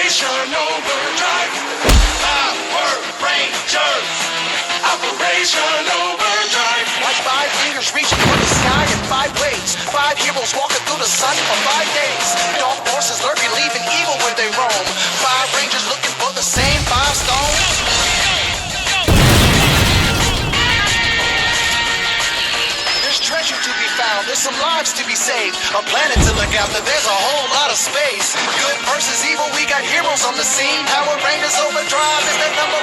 Operation Overdrive. Power Rangers. Operation Overdrive. Like 5 fingers reaching for the sky in 5 ways. 5 heroes walking through the sun for 5 days. Dark forces lurking, leaving evil where they roam. 5 rangers looking for the same 5 stones. There's treasure to be found, there's some lives to be saved. A planet to look after, there's a whole lot of space. Good versus evil, we got heroes on the scene. Power Rangers Overdrive is the number